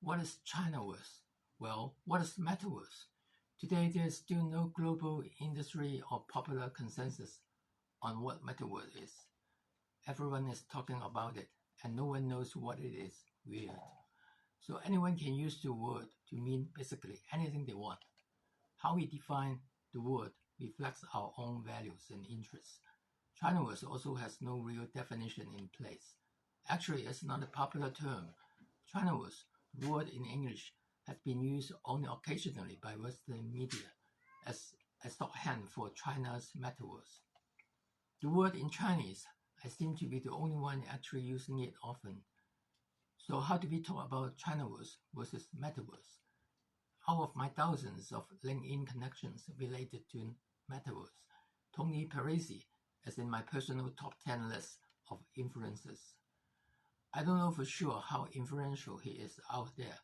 What is Chinaverse? Well, what is Metaverse? Today there is still no global industry or popular consensus on what Metaverse is. Everyone is talking about it, and no one knows what it is. Weird. So anyone can use the word to mean basically anything they want. How we define the word reflects our own values and interests. Chinaverse also has no real definition in place. Actually, it's not a popular term. Chinaverse, the word in English, has been used only occasionally by Western media as a shorthand for China's metaverse. The word in Chinese, I seem to be the only one actually using it often. So how do we talk about Chinaverse versus Metaverse? Out of my thousands of LinkedIn connections related to Metaverse, Tony Parisi is in my personal top 10 list of influencers. I don't know for sure how influential he is out there,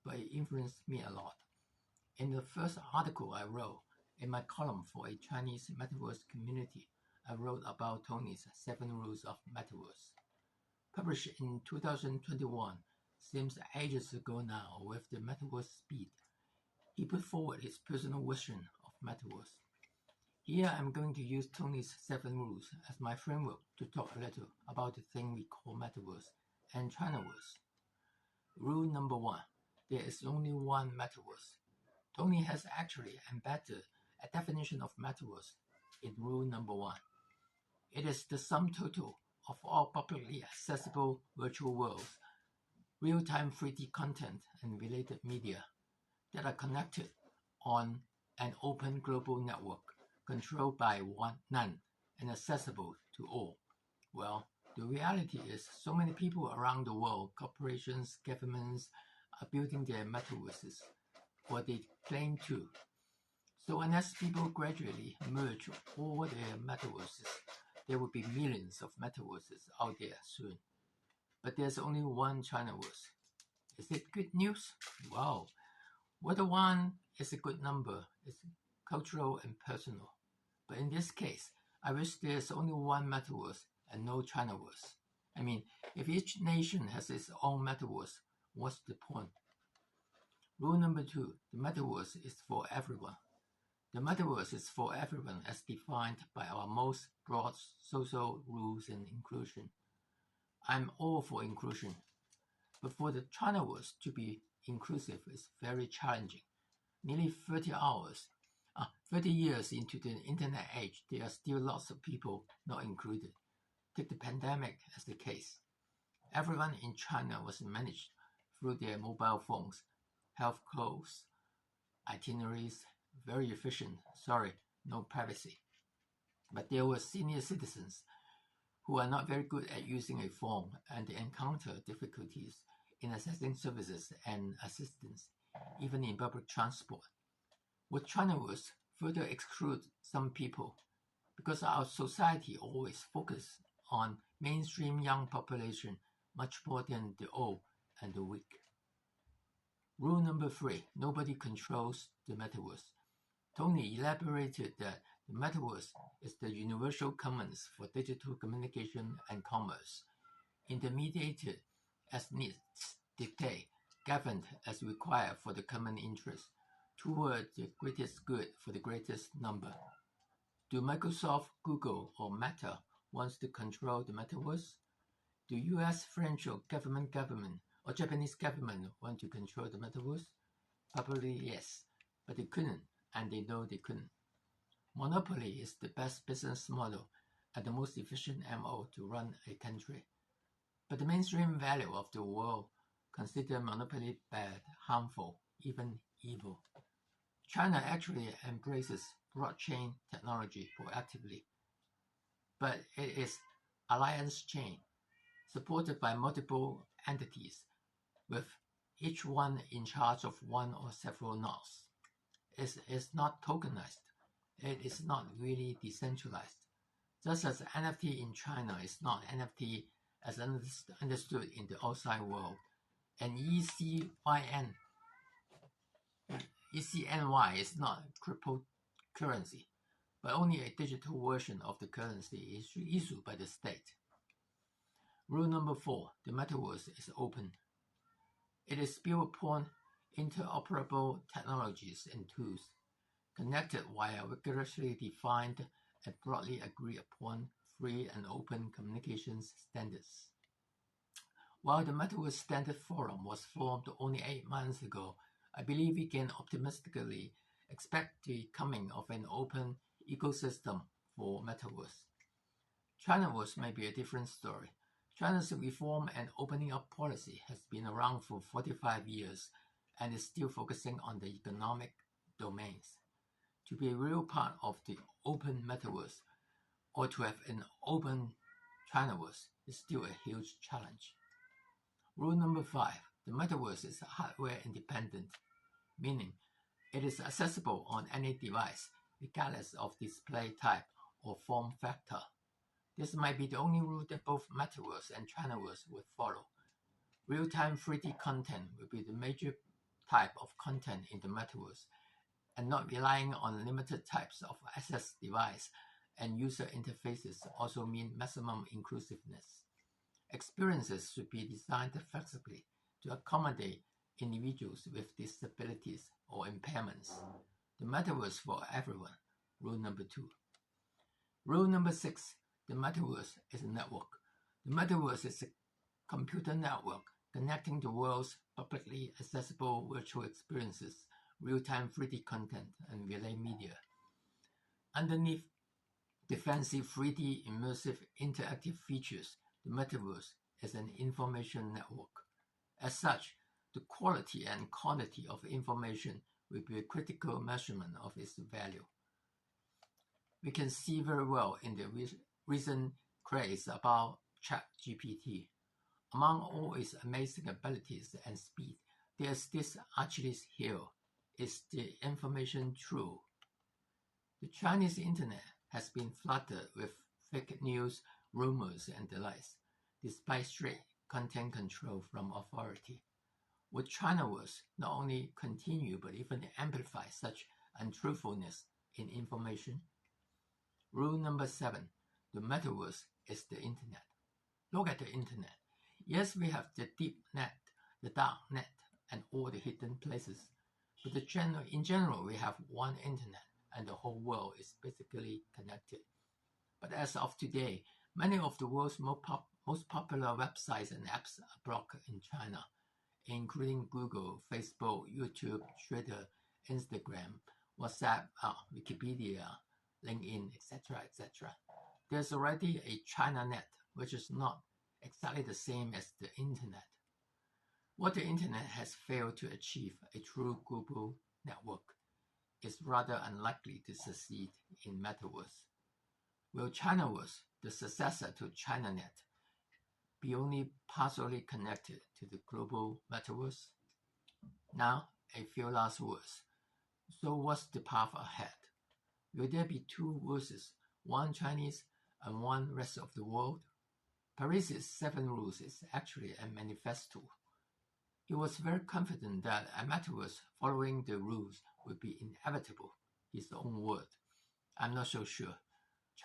but he influenced me a lot. In the first article I wrote, in my column for a Chinese Metaverse community, I wrote about Tony's 7 rules of Metaverse. Published in 2021, seems ages ago now with the Metaverse speed. He put forward his personal vision of Metaverse. Here I'm going to use Tony's 7 rules as my framework to talk a little about the thing we call Metaverse and Chinaverse. Rule number 1. There is only one Metaverse. Tony has actually embedded a definition of Metaverse in rule number 1. It is the sum total of all publicly accessible virtual worlds, real-time 3D content and related media that are connected on an open global network controlled by none and accessible to all. Well, the reality is so many people around the world, corporations, governments, are building their metaverses, or they claim to. So unless people gradually merge all their metaverses, there will be millions of metaverses out there soon. But there's only one Chinaverse. Is it good news? Wow. Whether one is a good number is cultural and personal. But in this case, I wish there's only one metaverse and no Chinaverse. I mean, if each nation has its own metaverse, what's the point? Rule number 2, the metaverse is for everyone. The metaverse is for everyone as defined by our most broad social rules and inclusion. I'm all for inclusion, but for the Chinaverse to be inclusive is very challenging. Nearly 30 years into the internet age, there are still lots of people not included. Take the pandemic as the case. Everyone in China was managed through their mobile phones, health codes, itineraries, very efficient, sorry, no privacy. But there were senior citizens who are not very good at using a phone and they encounter difficulties in accessing services and assistance, even in public transport. Would Chinaverse further exclude some people? Because our society always focuses on mainstream young population much more than the old and the weak. Rule number 3, nobody controls the metaverse. Tony elaborated that the metaverse is the universal commons for digital communication and commerce, intermediated as needs dictate, governed as required for the common interest, toward the greatest good for the greatest number. Do Microsoft, Google, or Meta wants to control the metaverse? Do US, French, or government, or Japanese government want to control the metaverse? Probably yes, but they couldn't, and they know they couldn't. Monopoly is the best business model and the most efficient MO to run a country. But the mainstream value of the world consider monopoly bad, harmful, even evil. China actually embraces blockchain technology proactively, but it is alliance chain, supported by multiple entities, with each one in charge of one or several nodes. It is not tokenized. It is not really decentralized. Just as NFT in China is not NFT as understood in the outside world, and ECNY is not cryptocurrency, but only a digital version of the currency issued by the state. Rule number 4, the metaverse is open. It is built upon interoperable technologies and tools, connected via rigorously defined and broadly agreed upon free and open communications standards. While the Metaverse Standard Forum was formed only 8 months ago, I believe we can optimistically expect the coming of an open ecosystem for Metaverse. Chinaverse may be a different story. China's reform and opening up policy has been around for 45 years and is still focusing on the economic domains. To be a real part of the open Metaverse or to have an open Chinaverse is still a huge challenge. Rule number 5. The Metaverse is hardware independent, meaning it is accessible on any device, regardless of display type or form factor. This might be the only rule that both Metaverse and Chinaverse would follow. Real-time 3D content will be the major type of content in the Metaverse, and not relying on limited types of access device and user interfaces also mean maximum inclusiveness. Experiences should be designed flexibly to accommodate individuals with disabilities or impairments. The Metaverse for everyone. Rule number 2. Rule number 6. The Metaverse is a network. The Metaverse is a computer network connecting the world's publicly accessible virtual experiences, real-time 3D content, and relay media. Underneath the fancy 3D immersive interactive features, the Metaverse is an information network. As such, the quality and quantity of information will be a critical measurement of its value. We can see very well in the recent craze about ChatGPT. Among all its amazing abilities and speed, there's this Achilles heel. Is the information true? The Chinese internet has been flooded with fake news, rumors, and the likes, despite strict content control from authority. Would Chinaverse not only continue but even amplify such untruthfulness in information? Rule number 7. The Metaverse is the internet. Look at the internet. Yes, we have the deep net, the dark net, and all the hidden places. But in general, we have one internet, and the whole world is basically connected. But as of today, many of the world's most popular websites and apps are blocked in China, including Google, Facebook, YouTube, Twitter, Instagram, WhatsApp, Wikipedia, LinkedIn, etc., etc. There's already a ChinaNet, which is not exactly the same as the internet. What the internet has failed to achieve, a true global network, is rather unlikely to succeed in Metaverse. Will Chinaverse, the successor to ChinaNet, be only partially connected to the global Metaverse? Now, a few last words. So what's the path ahead? Will there be two verses, one Chinese and one rest of the world? Paris's 7 rules is actually a manifesto. He was very confident that a Metaverse following the rules would be inevitable, his own word. I'm not so sure.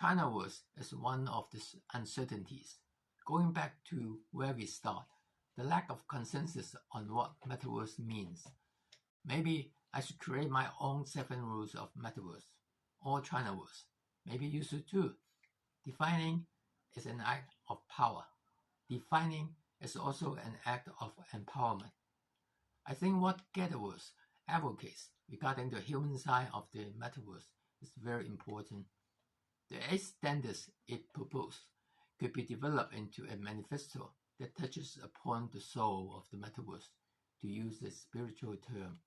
Chinaverse is one of the uncertainties. Going back to where we start, the lack of consensus on what Metaverse means. Maybe I should create my own 7 rules of Metaverse, or Chinaverse. Maybe you should too. Defining is an act of power. Defining is also an act of empowerment. I think what GatherVerse advocates regarding the human side of the Metaverse is very important. The 8 standards it proposed could be developed into a manifesto that touches upon the soul of the Metaverse, to use a spiritual term.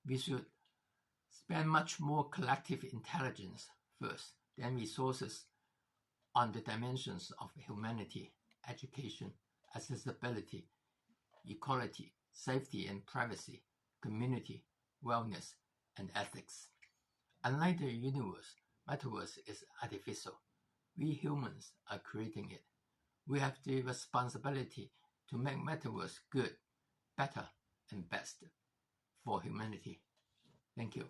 We should spend much more collective intelligence first, then resources on the dimensions of humanity, education, accessibility, equality, safety and privacy, community, wellness, and ethics. Unlike the universe, Metaverse is artificial. We humans are creating it. We have the responsibility to make Metaverse good, better, and best for humanity. Thank you.